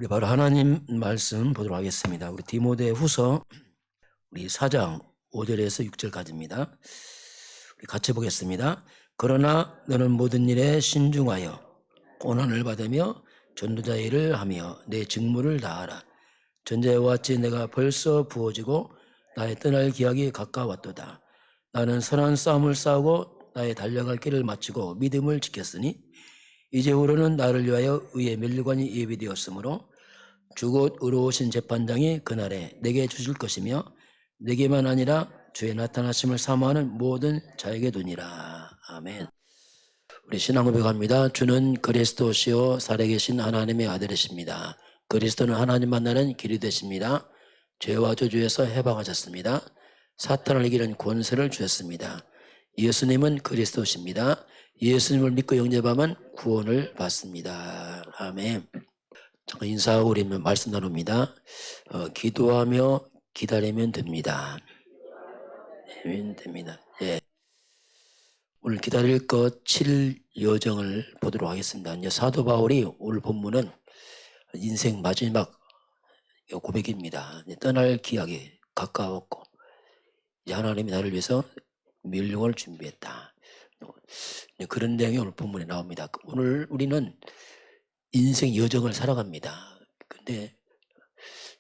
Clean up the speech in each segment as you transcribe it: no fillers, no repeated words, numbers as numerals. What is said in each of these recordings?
우리 바로 하나님 말씀 보도록 하겠습니다. 우리 디모데후서 우리 4장 5절에서 6절까지입니다. 우리 같이 보겠습니다. 그러나 너는 모든 일에 신중하여 고난을 받으며 전도자의 일을 하며 내 직무를 다하라. 전자와 같이 내가 벌써 부어지고 나의 떠날 기약이 가까웠도다. 나는 선한 싸움을 싸우고 나의 달려갈 길을 마치고 믿음을 지켰으니 이제후로는 나를 위하여 의의 면류관이 예비되었으므로 주곧 의로우신 재판장이 그날에 내게 주실 것이며 내게만 아니라 주의 나타나심을 사모하는 모든 자에게 두니라. 아멘. 우리 신앙 고백합니다. 주는 그리스도시요 살아계신 하나님의 아들이십니다. 그리스도는 하나님 만나는 길이 되십니다. 죄와 저주에서 해방하셨습니다. 사탄을 이기는 권세를 주셨습니다. 예수님은 그리스도십니다. 예수님을 믿고 영접하면 구원을 받습니다. 아멘. 잠깐 인사하고 우리 말씀 나눕니다. 기도하며 기다리면 됩니다. 아멘. 됩니다. 예. 오늘 기다릴 것 7 여정을 보도록 하겠습니다. 이제 사도 바울이 오늘 본문은 인생 마지막 고백입니다. 떠날 기약이 가까웠고 이제 하나님이 나를 위해서 멸류관을 준비했다. 그런 내용이 오늘 본문에 나옵니다. 오늘 우리는 인생 여정을 살아갑니다. 근데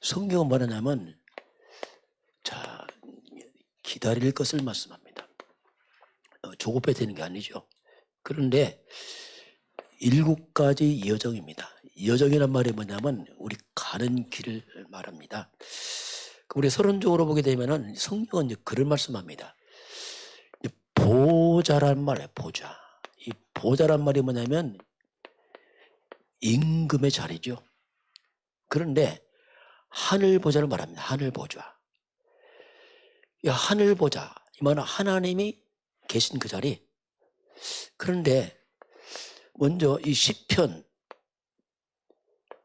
성경은 뭐라냐면 기다릴 것을 말씀합니다. 조급해 되는 게 아니죠. 그런데 7가지 여정입니다. 여정이란 말이 뭐냐면 우리 가는 길을 말합니다. 우리 서론적으로 보게 되면은 성경은 이제 그런 말씀합니다. 보좌란 말이에요. 보좌. 이 보좌란 말이 뭐냐면 임금의 자리죠. 그런데 하늘 보좌를 말합니다. 하늘 보좌. 이 하늘 보좌, 이 말은 하나님이 계신 그 자리. 그런데 먼저 이 시편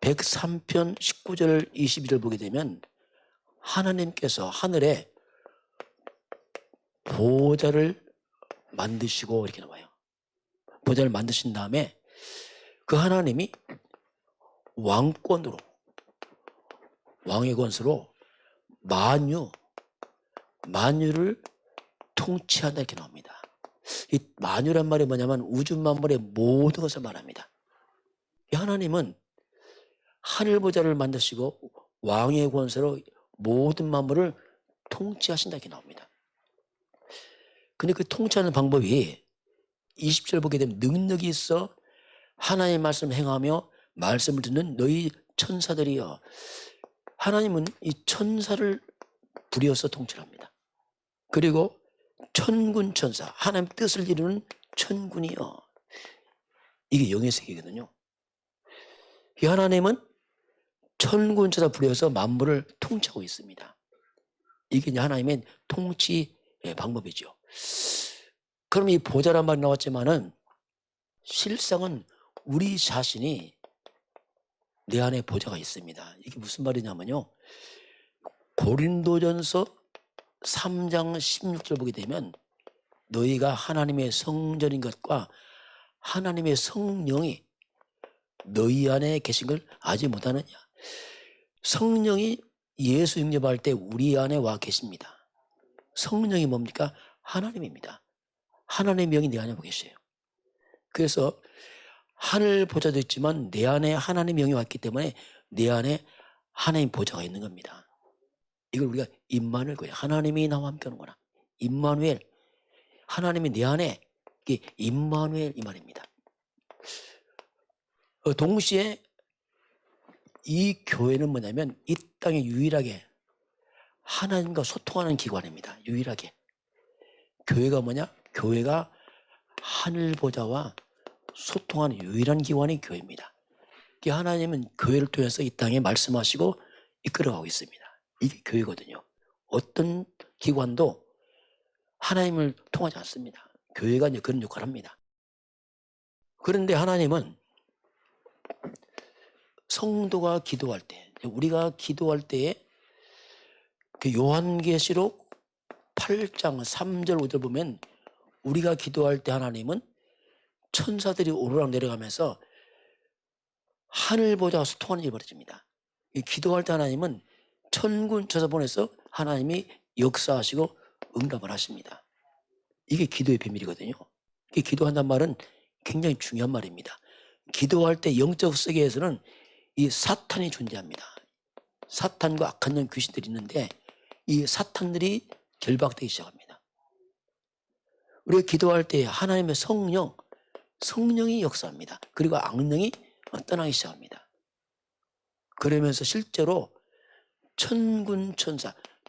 103편 19절 22절 보게 되면 하나님께서 하늘에 보좌를 만드시고 이렇게 나와요. 보좌를 만드신 다음에 그 하나님이 왕권으로 왕의 권세로 만유를 통치한다 이렇게 나옵니다. 이 만유란 말이 뭐냐면 우주 만물의 모든 것을 말합니다. 이 하나님은 하늘 보좌를 만드시고 왕의 권세로 모든 만물을 통치하신다 이렇게 나옵니다. 근데 그 통치하는 방법이 20절 보게 되면 능력이 있어 하나님의 말씀을 행하며 말씀을 듣는 너희 천사들이여. 하나님은 이 천사를 부려서 통치합니다. 그리고 천군 천사, 하나님 뜻을 이루는 천군이여. 이게 영의 세계거든요. 이 하나님은 천군 천사 부려서 만물을 통치하고 있습니다. 이게 이제 하나님의 통치 방법이죠. 그럼 이 보좌란 말이 나왔지만은 실상은 우리 자신이 내 안에 보좌가 있습니다. 이게 무슨 말이냐면요. 고린도전서 3장 16절 보게 되면 너희가 하나님의 성전인 것과 하나님의 성령이 너희 안에 계신 걸 알지 못하느냐. 성령이 예수 영접할 때 우리 안에 와 계십니다. 성령이 뭡니까? 하나님입니다. 하나님의 영이 내 안에 와 계세요. 그래서 하늘 보좌도 있지만 내 안에 하나님의 영이 왔기 때문에 내 안에 하나님 보좌가 있는 겁니다. 이걸 우리가 임마누엘 거예요. 하나님이 나와 함께 하는구나. 임마누엘. 하나님이 내 안에, 이게 임마누엘 이 말입니다. 동시에 이 교회는 뭐냐면 이 땅에 유일하게 하나님과 소통하는 기관입니다. 유일하게. 교회가 뭐냐? 교회가 하늘 보좌와 소통하는 유일한 기관이 교회입니다. 하나님은 교회를 통해서 이 땅에 말씀하시고 이끌어가고 있습니다. 이게 교회거든요. 어떤 기관도 하나님을 통하지 않습니다. 교회가 이제 그런 역할을 합니다. 그런데 하나님은 성도가 기도할 때, 우리가 기도할 때에 그 요한계시록 8장 3절 5절 보면 우리가 기도할 때 하나님은 천사들이 오르락 내려가면서 하늘 보좌와 소통하는 일이 벌어집니다. 이 기도할 때 하나님은 천군 천사 보내서 하나님이 역사하시고 응답을 하십니다. 이게 기도의 비밀이거든요. 이게 기도한다는 말은 굉장히 중요한 말입니다. 기도할 때 영적 세계에서는 이 사탄이 존재합니다. 사탄과 악한 영 귀신들이 있는데 이 사탄들이 결박되기 시작합니다. 우리가 기도할 때 하나님의 성령이 역사합니다. 그리고 악령이 떠나기 시작합니다. 그러면서 실제로 천군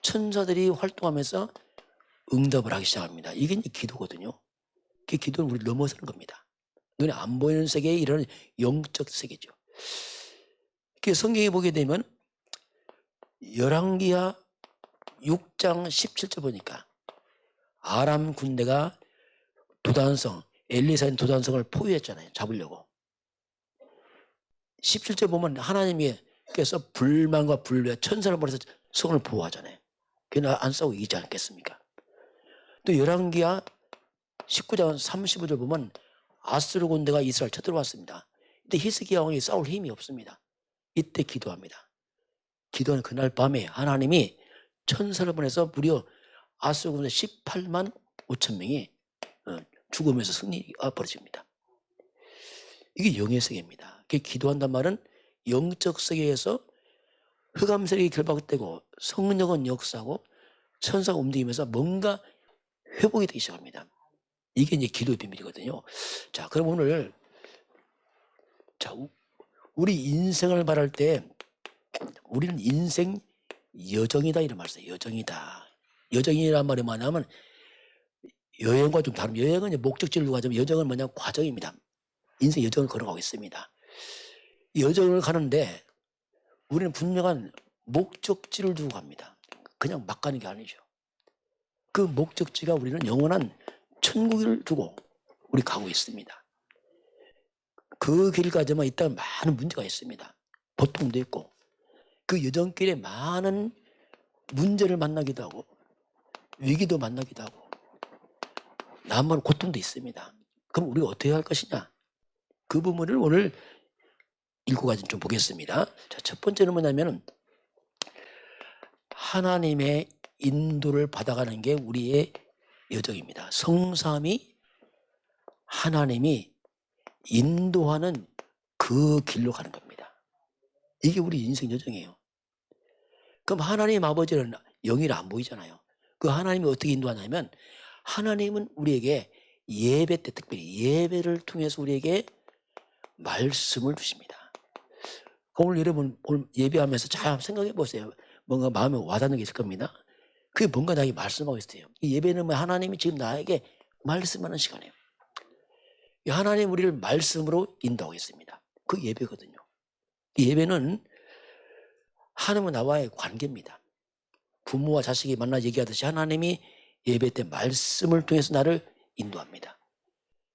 천사들이 활동하면서 응답을 하기 시작합니다. 이게 이제 기도거든요. 그 기도는 우리를 넘어서는 겁니다. 눈에 안 보이는 세계에 이런 영적 세계죠. 그 성경에 보게 되면 열왕기하 6장 17절 보니까 아람 군대가 도단성, 엘리사인 도단성을 포위했잖아요. 잡으려고. 17절 보면 하나님께서 불만과 불배, 천사를 보내서 성을 보호하잖아요. 그냥 안 싸우고 이기지 않겠습니까? 또 열왕기하 19장 35절 보면 아수르 군대가 이스라엘 쳐들어왔습니다. 이때 히스기야 왕이 싸울 힘이 없습니다. 이때 기도합니다. 기도는 그날 밤에 하나님이 천사를 보내서 무려 아수르 군대 18만 5천 명이 죽으면서 승리가 벌어집니다. 이게 영의 세계입니다. 기도한단 말은 영적 세계에서 흑암 세력이 결박되고 성령은 역사하고 천사가 움직이면서 뭔가 회복이 되기 시작합니다. 이게 이제 기도의 비밀이거든요. 자, 그럼 오늘 우리 인생을 말할 때 우리는 인생 여정이다 이런 말을 써요. 여정이다. 여정이란 말이 뭐냐면 여행과 좀 다릅니다. 여행은 이제 목적지를 가자면 여정은 뭐냐면 과정입니다. 인생 여정을 걸어가고 있습니다. 여정을 가는데 우리는 분명한 목적지를 두고 갑니다. 그냥 막 가는 게 아니죠. 그 목적지가 우리는 영원한 천국을 두고 우리 가고 있습니다. 그 길까지만 있다가 많은 문제가 있습니다. 고통도 있고 그 여정길에 많은 문제를 만나기도 하고 위기도 만나기도 하고 남은 고통도 있습니다. 그럼 우리가 어떻게 할 것이냐? 그 부분을 오늘 7가지 좀 보겠습니다. 자, 첫 번째는 뭐냐면 하나님의 인도를 받아가는 게 우리의 여정입니다. 성삼위 하나님이 인도하는 그 길로 가는 겁니다. 이게 우리 인생 여정이에요. 그럼 하나님 아버지는 영이라 안 보이잖아요. 그 하나님이 어떻게 인도하냐면 하나님은 우리에게 예배 때 특별히 예배를 통해서 우리에게 말씀을 주십니다. 오늘 여러분 오늘 예배하면서 잘 생각해 보세요. 뭔가 마음에 와닿는 게 있을 겁니다. 그게 뭔가 나에게 말씀하고 있어요. 이 예배는 뭐 하나님이 지금 나에게 말씀하는 시간이에요. 하나님 우리를 말씀으로 인도하고 있습니다. 그 예배거든요. 이 예배는 하나님과 나와의 관계입니다. 부모와 자식이 만나 얘기하듯이 하나님이 예배 때 말씀을 통해서 나를 인도합니다.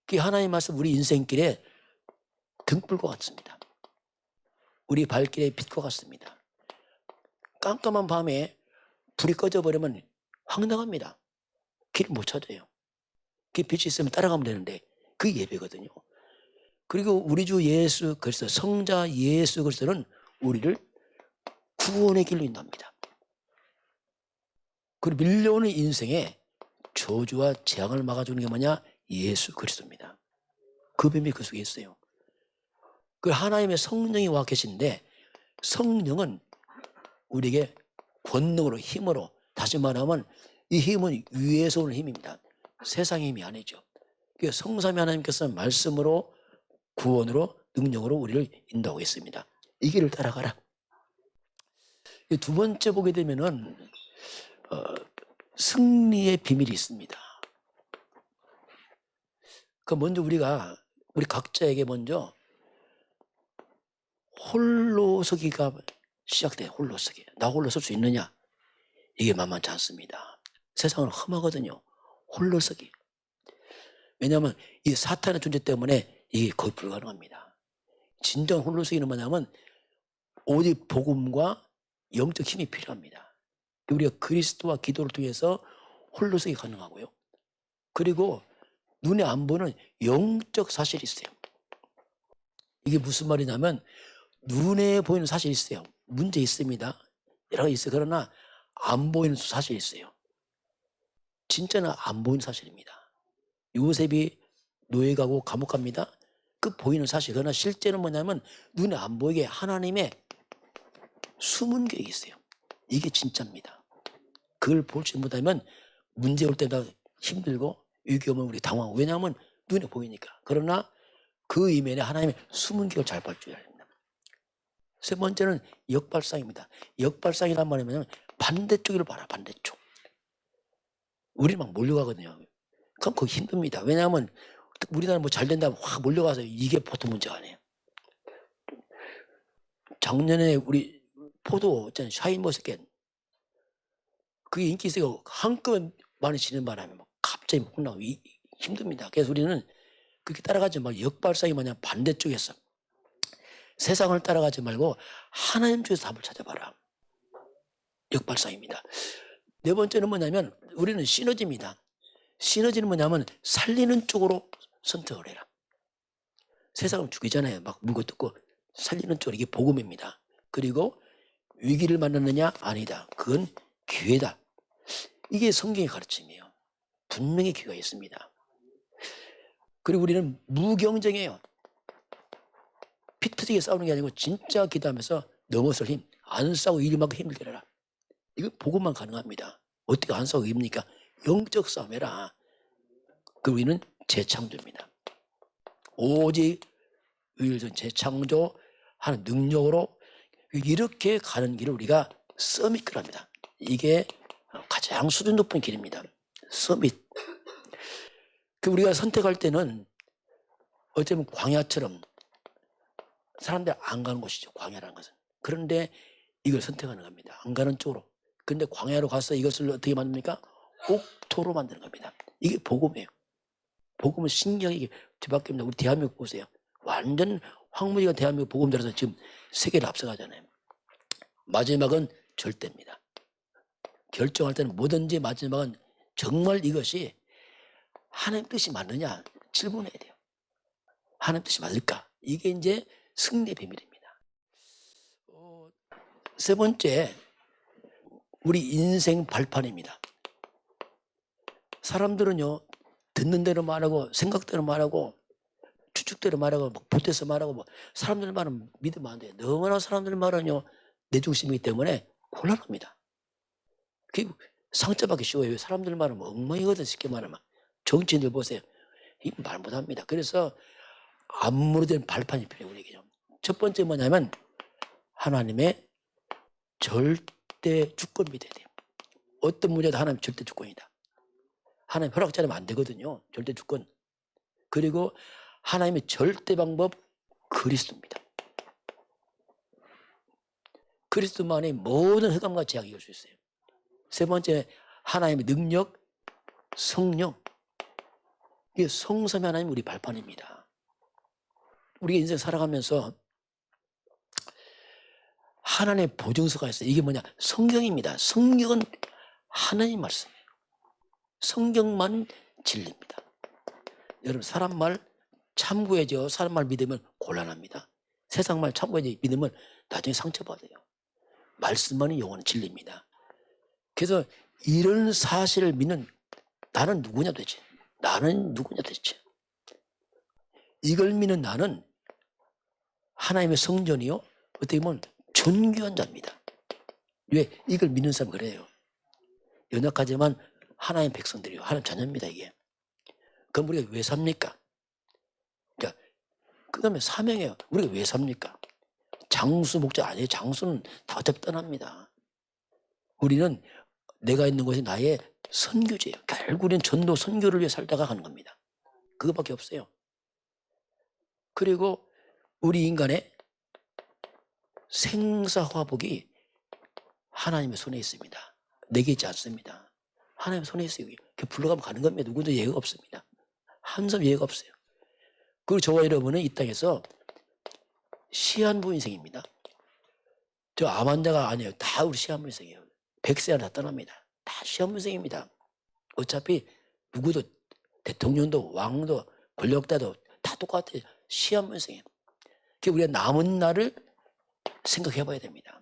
그 하나님 말씀 우리 인생길에 등불과 같습니다. 우리 발길에 빛과 같습니다. 깜깜한 밤에 불이 꺼져버리면 황당합니다. 길 못 찾아요. 그 빛이 있으면 따라가면 되는데 그게 예배거든요. 그리고 우리 주 예수 그리스도 성자 예수 그리스도는 우리를 구원의 길로 인도합니다. 그리고 밀려오는 인생에 저주와 재앙을 막아주는 게 뭐냐? 예수 그리스도입니다. 그 비밀이 그 속에 있어요. 그 하나님의 성령이 와 계신데 성령은 우리에게 권능으로 힘으로 다시 말하면 이 힘은 위에서 오는 힘입니다. 세상의 힘이 아니죠. 성삼위 하나님께서는 말씀으로 구원으로 능력으로 우리를 인도하고 있습니다. 이 길을 따라가라. 두 번째 보게 되면은 승리의 비밀이 있습니다. 그 먼저 우리 각자에게 먼저 홀로서기가 시작돼요. 홀로서기. 나 홀로 설 수 있느냐? 이게 만만치 않습니다. 세상은 험하거든요. 홀로서기. 왜냐하면 이 사탄의 존재 때문에 이게 거의 불가능합니다. 진정 홀로서기는 뭐냐면 오직 복음과 영적 힘이 필요합니다. 우리가 그리스도와 기도를 통해서 홀로서기 가능하고요. 그리고 눈에 안 보는 영적 사실이 있어요. 이게 무슨 말이냐면 눈에 보이는 사실이 있어요. 문제 있습니다. 여러 가지 있어요. 그러나 안 보이는 사실이 있어요. 진짜는 안 보이는 사실입니다. 요셉이 노예 가고 감옥 갑니다. 그 보이는 사실. 그러나 실제는 뭐냐면 눈에 안 보이게 하나님의 숨은 계획이 있어요. 이게 진짜입니다. 그걸 보지 못하면 문제 올 때마다 힘들고 위기 오면 우리 당황하고, 왜냐하면 눈에 보이니까. 그러나 그 이면에 하나님의 숨은 계획을 잘 볼 줄 압니다. 세 번째는 역발상입니다. 역발상이란 말이면 반대쪽을 봐라. 반대쪽. 우리 막 몰려가거든요. 그럼 그거 힘듭니다. 왜냐하면 우리나라 뭐 잘 된다면 확 몰려가서 이게 보통 문제가 아니에요. 작년에 우리 포도 있잖아요. 샤인머스켓. 그게 인기 있어요. 한꺼번에 많이 지는 바람에 막 갑자기 혼나고 힘듭니다. 그래서 우리는 그렇게 따라가지 말고 역발상이 뭐냐, 반대쪽에서 세상을 따라가지 말고 하나님 쪽에서 답을 찾아봐라. 역발상입니다. 네 번째는 뭐냐면 우리는 시너지입니다. 시너지는 뭐냐면 살리는 쪽으로 선택을 해라. 세상은 죽이잖아요. 막 물고 뜯고. 살리는 쪽으로, 이게 복음입니다. 그리고 위기를 만났느냐? 아니다. 그건 기회다. 이게 성경의 가르침이에요. 분명히 기회가 있습니다. 그리고 우리는 무경쟁해요. 피 터지게 싸우는 게 아니고 진짜 기도하면서 넘어설 힘. 안 싸우고 이만큼 힘을 들여라. 이거 복음만 가능합니다. 어떻게 안 싸우고 이깁니까? 영적 싸움해라. 그리고 우리는 재창조입니다. 오직 의일전 재창조하는 능력으로 이렇게 가는 길을 우리가 서밋 합니다. 이게 가장 수준 높은 길입니다. 서밋. 그 우리가 선택할 때는 어쩌면 광야처럼 사람들 안 가는 곳이죠. 광야라는 것은. 그런데 이걸 선택하는 겁니다. 안 가는 쪽으로. 근데 광야로 가서 이것을 어떻게 만듭니까? 옥토로 만드는 겁니다. 이게 복음이에요. 복음은 신경이 뒤바뀝니다. 우리 대한민국 보세요. 완전 황무지가 대한민국 복음 들어서 지금 세계를 앞서가잖아요. 마지막은 절대입니다. 결정할 때는 뭐든지 마지막은 정말 이것이 하나님 뜻이 맞느냐 질문해야 돼요. 하나님 뜻이 맞을까? 이게 이제 승리의 비밀입니다. 세 번째, 우리 인생 발판입니다. 사람들은요, 듣는 대로 말하고 생각대로 말하고 추측대로 말하고 막 보태서 말하고 뭐 사람들 말은 믿으면 안 돼요. 너무나 사람들 말은요, 내 중심이기 때문에 곤란합니다. 그게 상처받기 쉬워요. 사람들 말은 뭐 엉망이거든. 쉽게 말하면. 정치인들 보세요. 말 못합니다. 그래서 안 무너지는 발판이 필요해요. 우리에게. 첫 번째 뭐냐면 하나님의 절대 주권 믿어야 돼요. 어떤 문제도 하나님 절대 주권이다. 하나님 허락지 않으면 안 되거든요. 절대 주권. 그리고 하나님의 절대 방법 그리스도입니다. 그리스도만이 모든 흑암과 제약을 이길 수 있어요. 세 번째, 하나님의 능력, 성령. 이게 성삼위 하나님 우리 발판입니다. 우리가 인생 살아가면서 하나님의 보증서가 있어요. 이게 뭐냐? 성경입니다. 성경은 하나님 말씀이에요. 성경만 진리입니다. 여러분, 사람 말 참고해야죠. 사람 말 믿으면 곤란합니다. 세상 말 참고해야지 믿으면 나중에 상처받아요. 말씀만이 영원한 진리입니다. 그래서 이런 사실을 믿는 나는 누구냐 도대체. 나는 누구냐 도대체. 이걸 믿는 나는 하나님의 성전이요. 어떻게 보면 존귀한 자입니다. 왜? 이걸 믿는 사람은 그래요. 연약하지만 하나님의 백성들이요. 하나님 자녀입니다. 이게. 그럼 우리가 왜 삽니까? 자, 그 다음에 사명이에요. 우리가 왜 삽니까? 장수 목적 아니에요. 장수는 다 어차피 떠납니다. 우리는 내가 있는 곳이 나의 선교지예요. 결국 우리는 전도 선교를 위해 살다가 가는 겁니다. 그거밖에 없어요. 그리고 우리 인간의 생사화복이 하나님의 손에 있습니다. 내게 있지 않습니다. 하나님의 손에 있어요. 그 불러가면 가는 겁니다. 누구도 예외가 없습니다. 한 사람 예외가 없어요. 그리고 저와 여러분은 이 땅에서 시한부 인생입니다. 저 암 환자가 아니에요. 다 우리 시한부 인생이에요. 100세 다 떠납니다. 다 시한부 인생입니다. 어차피 누구도 대통령도 왕도 권력자도 다 똑같아요. 시한부 인생이에요. 우리가 남은 날을 생각해 봐야 됩니다.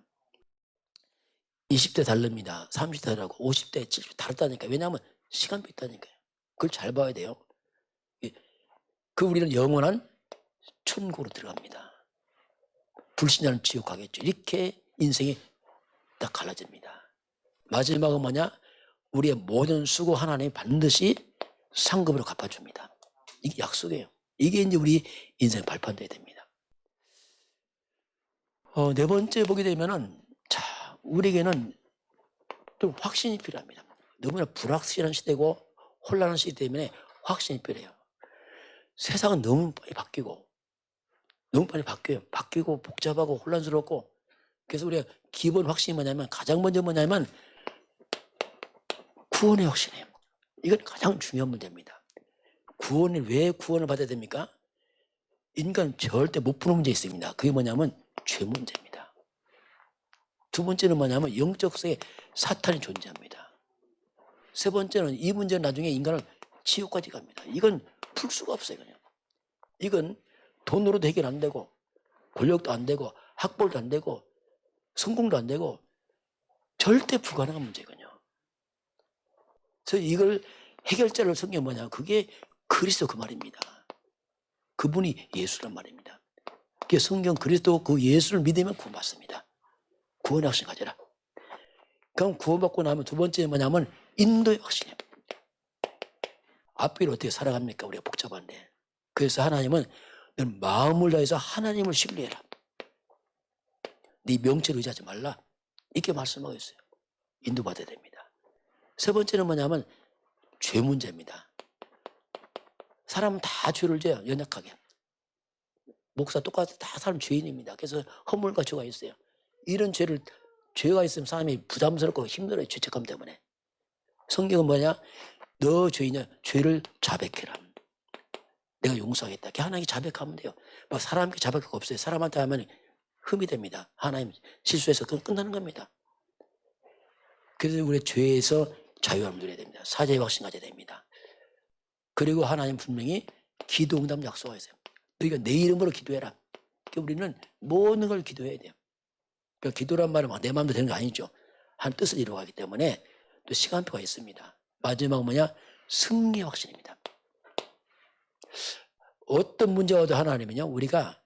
20대 다릅니다. 30대 다르고 50대, 70대 다르다니까. 왜냐하면 시간도 있다니까요. 그걸 잘 봐야 돼요. 그 우리는 영원한 천국으로 들어갑니다. 불신자는 지옥 가겠죠. 이렇게 인생이 딱 갈라집니다. 마지막은 뭐냐? 우리의 모든 수고 하나님이 반드시 상급으로 갚아줍니다. 이게 약속이에요. 이게 이제 우리 인생 발판돼야 됩니다. 네 번째 보게 되면은, 자, 우리에게는 좀 확신이 필요합니다. 너무나 불확실한 시대고 혼란한 시대 때문에 확신이 필요해요. 세상은 너무 빨리 바뀌고, 너무 빨리 바뀌어요. 바뀌고 복잡하고 혼란스럽고. 그래서 우리가 기본 확신이 뭐냐면, 가장 먼저 뭐냐면 구원의 확신이에요. 이건 가장 중요한 문제입니다. 구원이 왜 구원을 받아야 됩니까? 인간 절대 못 푸는 문제 있습니다. 그게 뭐냐면 죄 문제입니다. 두 번째는 뭐냐면 영적 세계 사탄이 존재합니다. 세 번째는 이 문제는 나중에 인간을 지옥까지 갑니다. 이건 풀 수가 없어요. 그냥. 이건 돈으로도 해결 안 되고 권력도 안 되고 학벌도 안 되고 성공도 안 되고 절대 불가능한 문제거든요. 그래서 이걸 해결자를 성경이 뭐냐? 그게 그리스도 그 말입니다. 그분이 예수란 말입니다. 그 성경 그리스도 그 예수를 믿으면 구원받습니다. 구원의 확신 가져라. 그럼 구원받고 나면 두 번째 뭐냐면 인도의 확신이에요. 앞길을 어떻게 살아갑니까? 우리가 복잡한데. 그래서 하나님은 너는 마음을 다해서 하나님을 신뢰해라. 네 명체를 의지하지 말라. 이렇게 말씀하고 있어요. 인도받아야 됩니다. 세 번째는 뭐냐면 죄 문제입니다. 사람은 다 죄를 져요. 연약하게. 목사 똑같이 다 사람 죄인입니다. 그래서 허물과 죄가 있어요. 이런 죄가 있으면 사람이 부담스럽고 힘들어요. 죄책감 때문에. 성경은 뭐냐? 너 죄인이야. 죄를 자백해라. 내가 용서하겠다. 하나님께 자백하면 돼요. 막 사람께 자백할 거 없어요. 사람한테 하면 흠이 됩니다. 하나님 실수해서 그건 끝나는 겁니다. 그래서 우리 죄에서 자유함을 누려야 됩니다. 사죄의 확신 가져야 됩니다. 그리고 하나님 분명히 기도 응답 약속하세요. 너희가 내 이름으로 기도해라. 그러니까 우리는 모든 걸 기도해야 돼요. 그러니까 기도란 말은 막 내 마음대로 되는 거 아니죠. 한 뜻을 이루어가기 때문에 또 시간표가 있습니다. 마지막은 뭐냐? 승리의 확신입니다. 어떤 문제가 와도 하나님은요, 우리가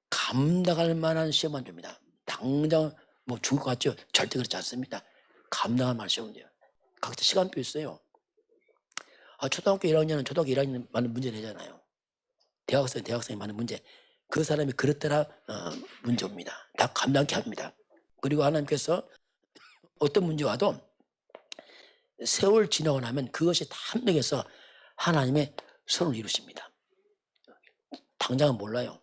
감당할 만한 시험만 줍니다. 당장 뭐 죽을 것 같죠? 절대 그렇지 않습니다. 감당할 만한 시험은 돼요. 각자 시간표 있어요. 초등학교 1학년은 초등학교 1학년 많은 문제 내잖아요. 대학생이 많은 문제. 그 사람이 그렇더라 문제입니다. 다 감당케 합니다. 그리고 하나님께서 어떤 문제 와도 세월 지나고 나면 그것이 다 합력해서 하나님의 선을 이루십니다. 당장은 몰라요.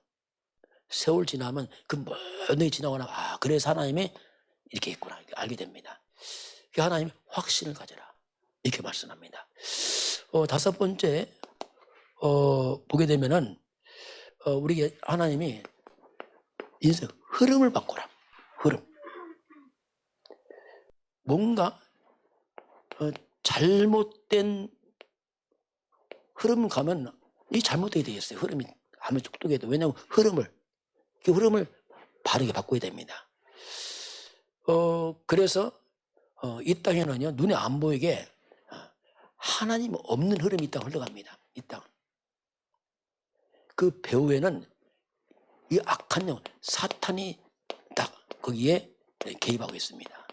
세월 지나면 그 모든 게 지나고 나면 그래서 하나님이 이렇게 있구나 알게 됩니다. 하나님 확신을 가져라 이렇게 말씀합니다. 다섯 번째 보게 되면은 우리에게 하나님이 인생 흐름을 바꿔라. 흐름. 뭔가 잘못된 흐름 가면 이 잘못되게 되겠어요. 흐름이 아무리 똑똑해도. 왜냐하면 그 흐름을 바르게 바꿔야 됩니다. 그래서 이 땅에는요 눈에 안 보이게 하나님 없는 흐름이 이 땅 흘러갑니다. 이 땅. 그 배후에는 이 악한 영 사탄이 딱 거기에 개입하고 있습니다.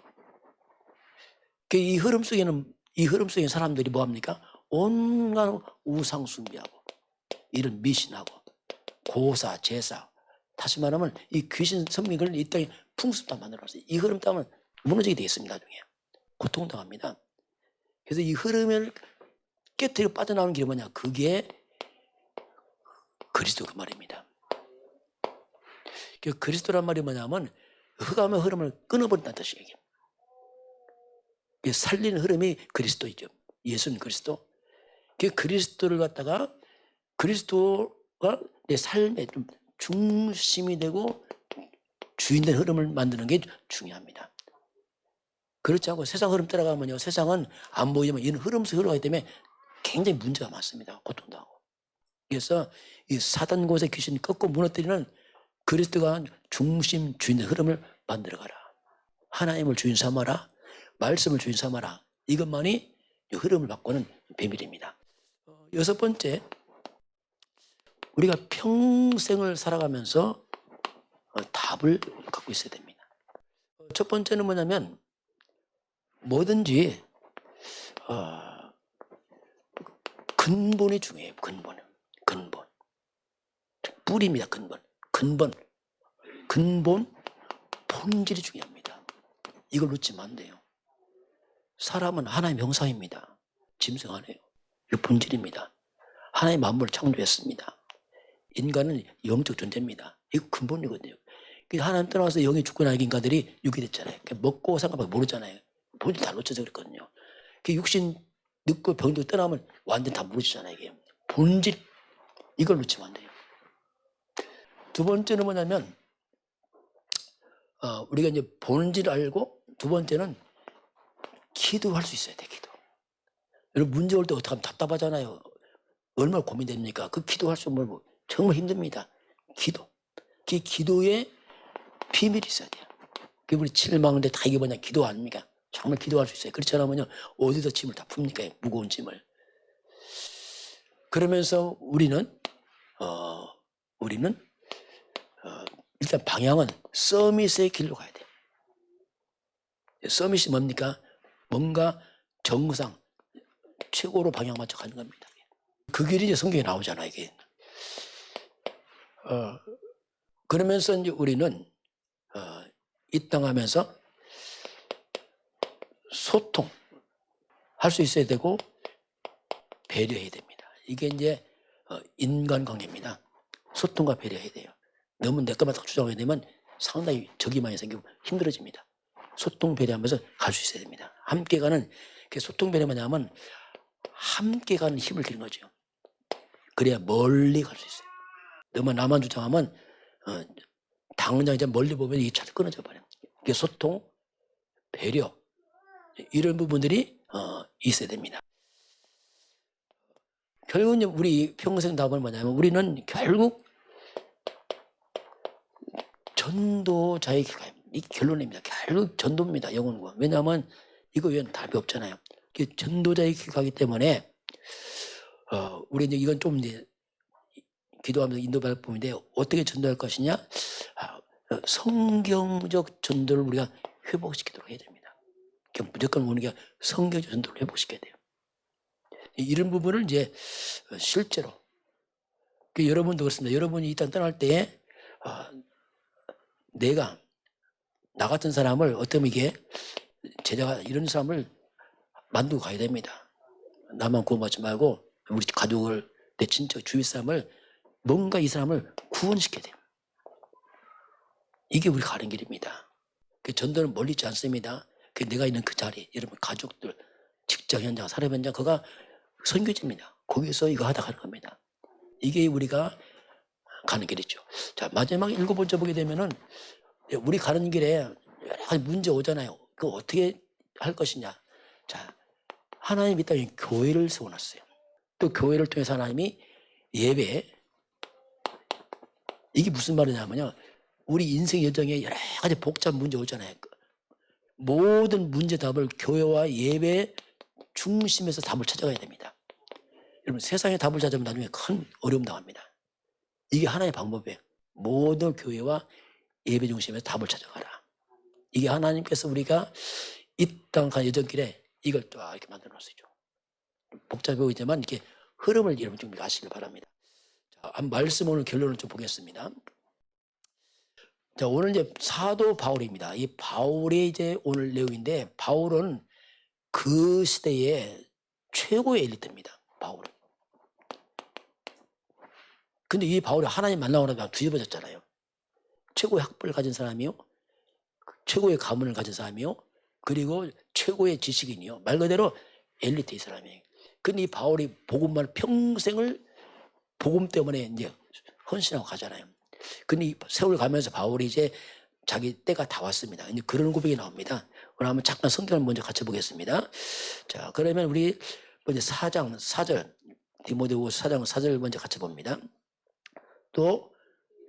이 흐름 속에 사람들이 뭐합니까? 온갖 우상 숭배하고 이런 미신하고 고사 제사, 다시 말하면 이 귀신 선미를 이 땅에 풍습도 만들어놨어요. 이 흐름 따면 무너지게 되겠습니다. 나중에 고통당합니다. 그래서 이 흐름을 깨뜨리고 빠져나오는 길이 뭐냐? 그게 그리스도 그 말입니다. 그리스도란 말이 뭐냐면 흑암의 흐름을 끊어버린다는 뜻이에요. 살리는 흐름이 그리스도이죠. 예수는 그리스도. 그리스도를 갖다가 그리스도가 내 삶의 좀 중심이 되고 주인된 흐름을 만드는 게 중요합니다. 그렇지 않고 세상 흐름 따라가면요, 세상은 안 보이지만 이런 흐름 속에 흘러가기 때문에 굉장히 문제가 많습니다. 고통도 하고. 그래서 이 사단 곳의 귀신을 꺾고 무너뜨리는 그리스도가 중심 주인의 흐름을 만들어가라. 하나님을 주인 삼아라. 말씀을 주인 삼아라. 이것만이 흐름을 바꾸는 비밀입니다. 여섯 번째, 우리가 평생을 살아가면서 답을 갖고 있어야 됩니다. 첫 번째는 뭐냐면 뭐든지 근본이 중요해요. 근본. 뿌리입니다. 근본, 본질이 중요합니다. 이걸 놓치면 안 돼요. 사람은 하나님의 형상입니다. 짐승 아니에요. 이거 본질입니다. 하나님의 만물을 창조했습니다. 인간은 영적 존재입니다. 이거 근본이거든요. 하나님 떠나서 영이 죽고 나니까 인간들이 육이 됐잖아요. 먹고 상관밖에 모르잖아요. 본질 다 놓쳐져 그랬거든요. 육신 늙고 병도 떠나면 완전 다 무너지잖아요. 이게 본질, 이걸 놓치면 안 돼요. 두 번째는 뭐냐면 우리가 이제 본질을 알고, 두 번째는 기도할 수 있어야 돼. 기도. 여러분 문제 올 때 어떻게 하면 답답하잖아요. 얼마나 고민됩니까? 그 기도할 수 없는 정말 힘듭니다. 기도에 비밀이 있어야 돼요. 우리 짐을 막는데 다 이게 뭐냐? 기도 아닙니까? 정말 기도할 수 있어요. 그렇지 않으면 어디서 짐을 다 풉니까? 무거운 짐을. 그러면서 우리는 일단 방향은 서밋의 길로 가야 돼요. 서밋이 뭡니까? 뭔가 정상, 최고로 방향 맞춰 가는 겁니다. 그 길이 이제 성경에 나오잖아요. 이게. 그러면서 이제 우리는 이 땅 하면서 소통할 수 있어야 되고 배려해야 됩니다. 이게 이제 인간관계입니다. 소통과 배려해야 돼요. 너무 내 것만 딱 주장하게 되면 상당히 적이 많이 생기고 힘들어집니다. 소통 배려하면서 갈 수 있어야 됩니다. 함께 가는, 소통 배려만 하면 함께 가는 힘을 기는 거죠. 그래야 멀리 갈 수 있어요. 너무 나만 주장하면 당장 이제 멀리 보면 이 차를 끊어져 버려요. 소통, 배려, 이런 부분들이 있어야 됩니다. 결국은 우리 평생 답은 뭐냐면 우리는 결국 전도자의 길 가요. 이 결론입니다. 결국 전도입니다. 영혼과. 왜냐하면 이거 외에는 답이 없잖아요. 전도자의 길 가기 때문에 우리 이제 이건 좀 이제 기도하면서 인도받을 부분인데 어떻게 전도할 것이냐? 성경적 전도를 우리가 회복시키도록 해야 됩니다. 무조건 오는 게 성경적 전도를 회복시켜야 돼요. 이런 부분을 이제 실제로 여러분도 그렇습니다. 여러분이 일단 떠날 때에 내가 나 같은 사람을 어쩌면 이게 제자가 이런 사람을 만들고 가야 됩니다. 나만 구원받지 말고 우리 가족을, 내 친척, 주위 사람을 뭔가 이 사람을 구원시켜야 돼요. 이게 우리 가는 길입니다. 전도는 멀리 있지 않습니다. 내가 있는 그 자리, 여러분 가족들, 직장 현장, 사람 현장, 그가 선교지입니다. 거기서 이거 하다 가는 겁니다. 이게 우리가 가는 길이죠. 자, 마지막 7번째 보게 되면은 우리 가는 길에 여러 가지 문제 오잖아요. 그거 어떻게 할 것이냐. 자, 하나님 이 땅에 교회를 세워놨어요. 또 교회를 통해서 하나님이 예배, 이게 무슨 말이냐면요. 우리 인생 여정에 여러 가지 복잡한 문제 오잖아요. 모든 문제 답을 교회와 예배 중심에서 답을 찾아가야 됩니다. 여러분 세상에 답을 찾으면 나중에 큰 어려움 당합니다. 이게 하나의 방법이에요. 모든 교회와 예배 중심에서 답을 찾아가라. 이게 하나님께서 우리가 이 땅 간 여정길에 이걸 또 이렇게 만들어 놨어요. 복잡해 보이지만 이렇게 흐름을 여러분 좀 아시길 바랍니다. 자, 한 말씀 오늘 결론을 좀 보겠습니다. 자, 오늘 이제 사도 바울입니다. 이 바울의 이제 오늘 내용인데, 바울은 그 시대의 최고의 엘리트입니다. 바울은. 근데 이 바울이 하나님 만나고 나서 뒤집어졌잖아요. 최고의 학벌을 가진 사람이요, 최고의 가문을 가진 사람이요, 그리고 최고의 지식인이요. 말 그대로 엘리트의 사람이에요. 근데 이 바울이 복음만 평생을 복음 때문에 이제 헌신하고 가잖아요. 근데 이 세월 가면서 바울이 이제 자기 때가 다 왔습니다. 이제 그런 고백이 나옵니다. 오늘 한번 잠깐 성경을 먼저 같이 보겠습니다. 자, 그러면 우리 먼저 4장 4절, 디모데후서 4장 4절 먼저 같이 봅니다. 또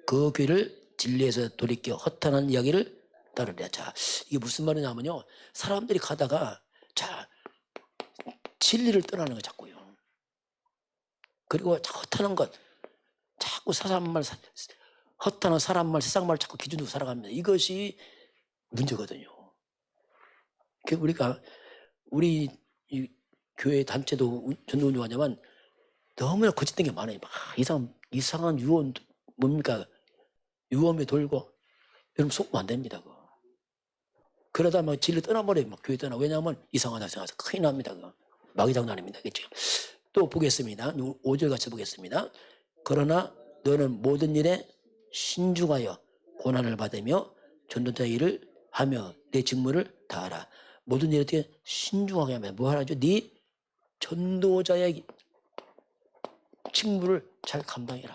그 귀를 진리에서 돌이켜 허탄한 이야기를 따르랴. 자, 이게 무슨 말이냐면요. 사람들이 가다가 자 진리를 떠나는 거 자꾸요. 그리고 헛하는 것, 자꾸 헛하는 사람 말, 세상 말 자꾸 기준으로 살아갑니다. 이것이 문제거든요. 우리가 우리 이 교회 단체도 전도운동하지만 너무나 거짓된 게 많아요. 막 이상한 유언 뭡니까? 유언에 돌고 여러분 속으면 안 됩니다. 그거. 그러다 막 진리 떠나버려요. 막 교회 떠나. 왜냐하면 이상하다 생각해서 큰일 납니다. 그거. 마귀 장난입니다. 그렇죠? 또 보겠습니다. 5절 같이 보겠습니다. 그러나 너는 모든 일에 신중하여 고난을 받으며 전도자의 일을 하며 내 직무를 다하라. 모든 일에 어떻게 신중하게 하면 뭐 하라죠? 네 전도자의 직무를 잘 감당해라.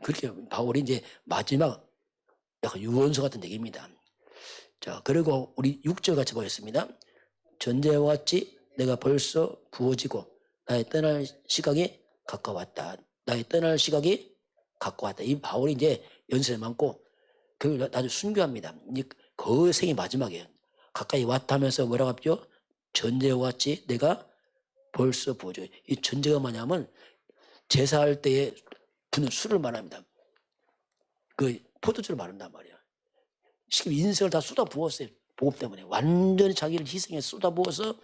그렇게 바울이 이제 마지막 약간 유언서 같은 얘기입니다. 자, 그리고 우리 6절 같이 보겠습니다. 전제와 같이 내가 벌써 부어지고 나의 떠날 시각이 가까웠다. 나의 떠날 시각이 가까웠다. 이 바울이 이제 연세 많고 그걸 아주 순교합니다. 이제 그 생이 마지막이에요. 가까이 왔다면서 뭐라고 하죠? 전제와 같이 내가 벌써 부어져. 이 전제가 뭐냐면 제사할 때에 부는 술을 말합니다. 그 포도주를 말한단 말이야. 지금 인생을 다 쏟아 부었어요. 복음 때문에 완전히 자기를 희생해서 쏟아 부어서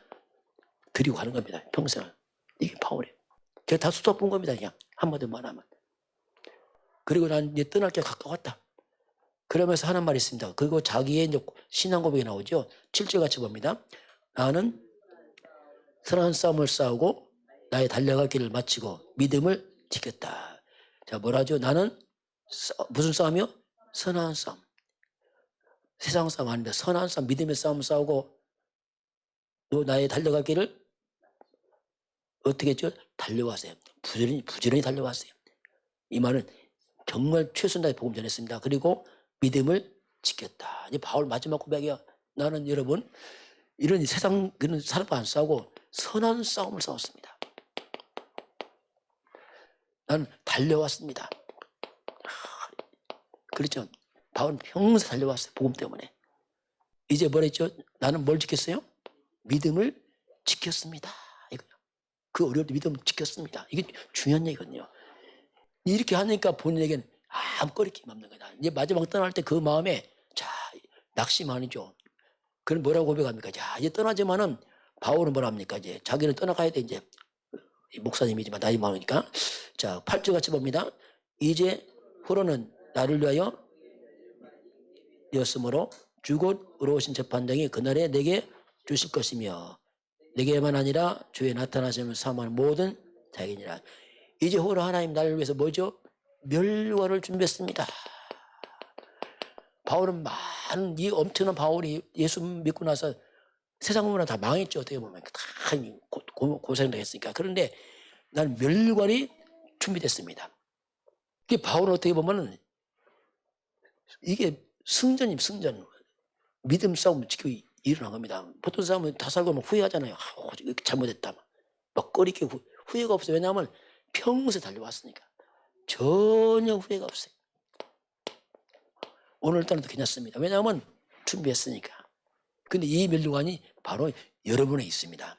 그리고 가는 겁니다. 평생을. 이게 바울이에요. 걔 다 쏟아 부은 겁니다. 그냥 한마디로 말하면. 그리고 난 이제 떠날 게 가까웠다. 그러면서 하는 말이 있습니다. 그리고 자기의 이제 신앙 고백이 나오죠. 7절 같이 봅니다. 나는 선한 싸움을 싸우고 나의 달려갈 길을 마치고 믿음을 지켰다. 자, 뭐라죠? 나는 무슨 싸움이요? 선한 싸움. 세상 싸움 아닙니다. 선한 싸움, 믿음의 싸움을 싸우고 또 나의 달려갈 길을 어떻게 했죠? 달려왔어요. 부지런히 달려왔어요. 이 말은 정말 최선다의 복음 전했습니다. 그리고 믿음을 지켰다. 이제 바울 마지막 고백이야. 나는 여러분 이런 세상 그런 사람과 안 싸우고 선한 싸움을 싸웠습니다. 나는 달려왔습니다. 그렇죠. 바울은 평생 달려왔어요. 복음 때문에. 이제 뭐랬죠? 나는 뭘 지켰어요? 믿음을 지켰습니다. 이거요. 그 어려울 때 믿음을 지켰습니다. 이게 중요한 얘기거든요. 이렇게 하니까 본인에게는 아무거리낌 없는 거다. 이제 마지막 떠날 때 그 마음에 자 낙심아니죠. 그럼 뭐라고 고백합니까? 자 이제 떠나지만은 바울은 뭐라 합니까? 이제 자기는 떠나가야 돼 이제 목사님이지만 나이 많으니까 자 8절 같이 봅니다. 이제 후로는 나를 위하여 였으므로 주곧 의로우신 재판장이 그날에 내게 주실 것이며 내게만 아니라 주의 나타나심을 사모하는 모든 자에게니라. 이제 후로 하나님 나를 위해서 뭐죠? 멸류관을 준비했습니다. 바울은 많은 이 엄청난 바울이 예수 믿고 나서 세상 문화 다 망했죠. 어떻게 보면 다 고생도 했으니까. 그런데 나는 멸류관이 준비됐습니다. 이게 바울은 어떻게 보면은 이게 승전. 믿음 싸움 지키고 일어난 겁니다. 보통 사람은 다 살고 막 후회하잖아요. 이렇게 잘못했다. 막 꺼리게 후회가 없어요. 왜냐하면 평생 달려왔으니까. 전혀 후회가 없어요. 오늘따라도 괜찮습니다. 왜냐하면 준비했으니까. 근데 이 멸류관이 바로 여러분에 있습니다.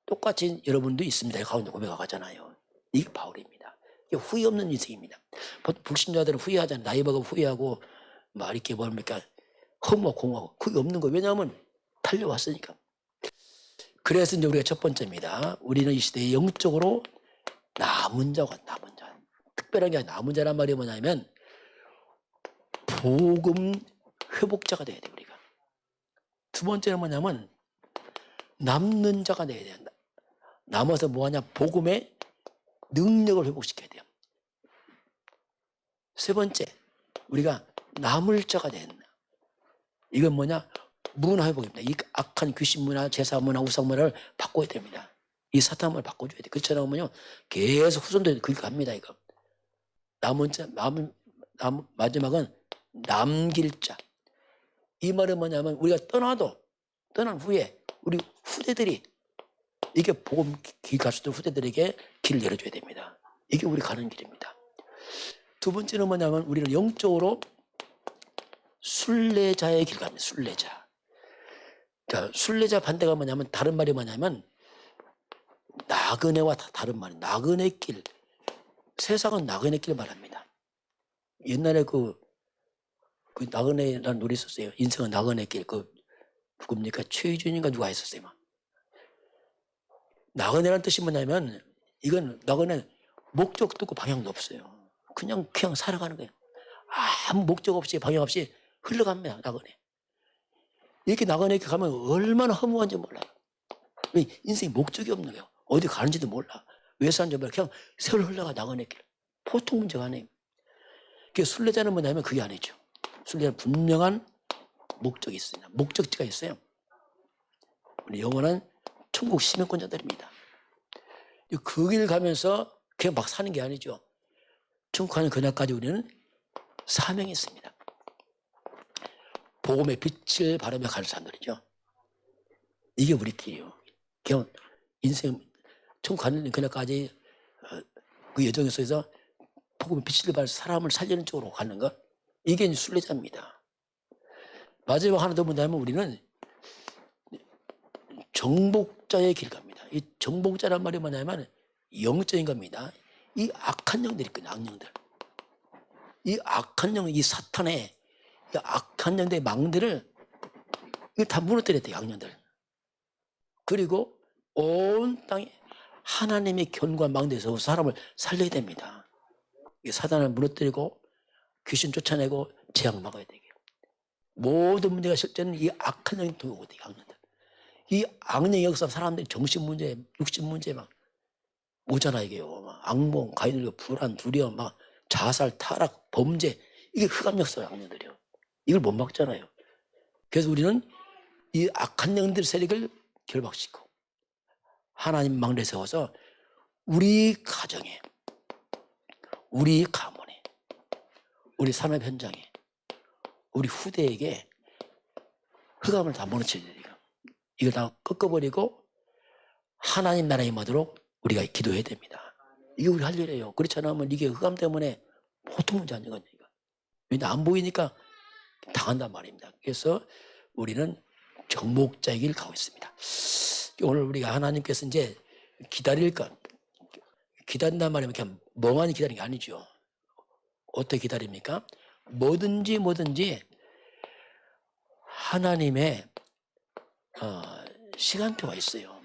똑같이 여러분도 있습니다. 가운데 고백하잖아요. 이게 바울입니다. 이게 후회 없는 인생입니다. 보통 불신자들은 후회하잖아요. 나이 먹으면 후회하고 막 이렇게 뭡니까 허무하고 공허하고 그게 없는 거예요. 왜냐하면 달려왔으니까. 그래서 이제 우리가 첫 번째입니다. 우리는 이 시대에 영적으로 남은 자. 특별한 게 아니라 남은 자란 말이 뭐냐면 복음 회복자가 돼야 돼요. 우리가. 두 번째는 뭐냐면 남는 자가 돼야 돼요. 남아서 뭐하냐? 복음의 능력을 회복시켜야 돼요. 세 번째, 우리가 남을 자가 된다. 이건 뭐냐? 문화 회복입니다. 이 악한 귀신 문화, 제사 문화, 우상 문화를 바꿔야 됩니다. 이 사탄을 바꿔줘야 돼요. 그렇지 않으면요, 계속 후손들이 그렇게 갑니다. 이거. 남은 자, 마지막은 남길 자. 이 말은 뭐냐면 우리가 떠난 후에 우리 후대들이 이게 복음 길 가수들 후대들에게 길을 열어줘야 됩니다. 이게 우리 가는 길입니다. 두 번째는 뭐냐면 우리는 영적으로 순례자의 길 갑니다. 순례자. 자, 순례자 반대가 뭐냐면, 다른 말이 뭐냐면 나그네와 다른 말이에요. 나그네 길. 세상은 나그네 길 말합니다. 옛날에 그 나그네라는 노래 있었어요. 인생은 나그네 길. 누굽니까? 최희준인가 누가 했었어요. 막. 나그네라는 뜻이 뭐냐면, 이건 나그네 목적도 없고 방향도 없어요. 그냥 살아가는 거예요. 아무 목적 없이 방향 없이 흘러갑니다. 나그네. 이렇게 나그네 길 가면 얼마나 허무한지 몰라요. 인생에 목적이 없는 거예요. 어디 가는지도 몰라. 왜 사는지 몰라. 그냥 세월 흘러가 나그네 길. 보통 문제가 아니에요. 순례자는 뭐냐면 그게 아니죠. 순례자는 분명한 목적이 있습니다. 목적지가 있어요. 우리 영원한 천국 시민권자들입니다. 그 길 가면서 그냥 막 사는 게 아니죠. 천국 가는 그날까지 우리는 사명이 있습니다. 복음의 빛을 바라며 가는 사람들이죠. 이게 우리 길이에요. 그냥 인생 천국 가는 그날까지 그 여정 속에서 복음의 빛을 바라며 사람을 살리는 쪽으로 가는 것, 이게 순례자입니다. 마지막 하나 더 뭐냐면 우리는 정복자의 길 갑니다. 이 정복자란 말이 뭐냐면 영적인 겁니다. 이 악한 영들이 있거든요. 악령들. 이 악한 영, 이 사탄의 이 악한 영들의 망들을 이거 다 무너뜨려야 돼요. 악령들. 그리고 온 땅에 하나님의 견고한 망대에서 사람을 살려야 됩니다. 이 사단을 무너뜨리고 귀신 쫓아내고 재앙 막아야 되게. 모든 문제가 실제는 이 악한 영이 도우고 돼요. 악령들. 이 악령이 여기서 사람들이 정신 문제, 육신 문제 막 오잖아 이게요. 막 악몽, 가해들고 불안, 두려움, 막 자살, 타락, 범죄, 이게 흑암 역사예요. 악령들이요. 이걸 못 막잖아요. 그래서 우리는 이 악한 영들 세력을 결박시키고 하나님 망대에 세워서 우리 가정에, 우리 가문에, 우리 산업 현장에, 우리 후대에게 흑암을 다 무너뜨려야 돼요. 이걸 다 꺾어버리고 하나님 나라에 임하도록 우리가 기도해야 됩니다. 이게 우리 할 일이에요. 그렇지 않으면 이게 흑암 때문에 보통 문제 아니거든요. 왜냐 안 보이니까 당한단 말입니다. 그래서 우리는 정복자의 길을 가고 있습니다. 오늘 우리가 하나님께서 이제 기다릴 것, 기다린단 말이면 그냥 멍하니 기다리는 게 아니죠. 어떻게 기다립니까? 뭐든지 하나님의 시간표가 있어요.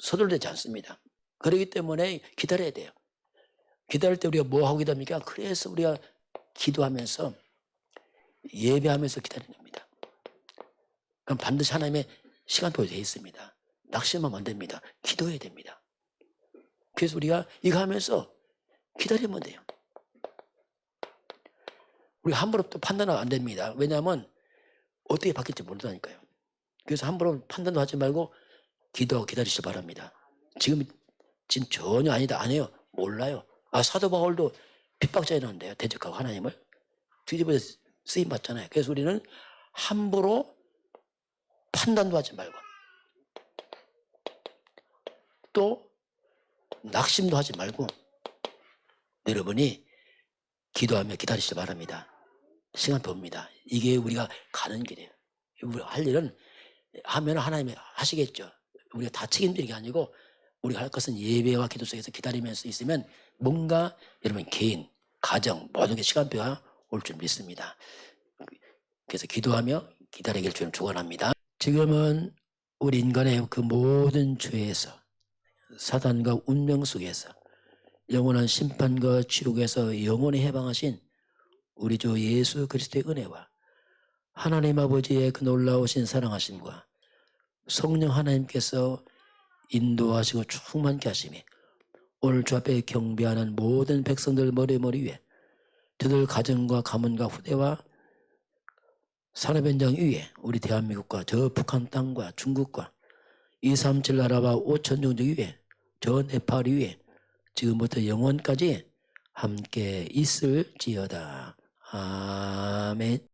서둘르지 않습니다. 그렇기 때문에 기다려야 돼요. 기다릴 때 우리가 뭐 하고 기다립니까? 그래서 우리가 기도하면서 예배하면서 기다리는 겁니다. 그럼 반드시 하나님의 시간표가 되어 있습니다. 낙심하면 안 됩니다. 기도해야 됩니다. 그래서 우리가 이거 하면서 기다리면 돼요. 우리 함부로 또 판단하면 안 됩니다. 왜냐하면 어떻게 바뀔지 모른다니까요. 그래서 함부로 판단도 하지 말고 기다리시기 바랍니다. 지금 전혀 아니다, 안 해요. 몰라요. 사도 바울도 핍박자였는데요. 대적하고 하나님을 뒤집어서 쓰임 받잖아요. 그래서 우리는 함부로 판단도 하지 말고 또 낙심도 하지 말고 여러분이 기도하며 기다리시기 바랍니다. 시간표입니다. 이게 우리가 가는 길이에요. 우리가 할 일은 하면 하나님이 하시겠죠. 우리가 다 책임지는 게 아니고 우리가 할 것은 예배와 기도 속에서 기다리면서 있으면 뭔가 여러분 개인, 가정 모든 게 시간표가 올 줄 믿습니다. 그래서 기도하며 기다리길 주님 축원합니다. 지금은 우리 인간의 그 모든 죄에서 사단과 운명 속에서 영원한 심판과 지옥에서 영원히 해방하신 우리 주 예수 그리스도의 은혜와 하나님 아버지의 그 놀라우신 사랑하심과 성령 하나님께서 인도하시고 충만케 하심이 오늘 주 앞에 경배하는 모든 백성들 머리 위에 저들 가정과 가문과 후대와 산업 현장 위에 우리 대한민국과 저 북한 땅과 중국과 237 나라와 5천 종족 위에 저 네팔 위에 지금부터 영원까지 함께 있을지어다. 아멘.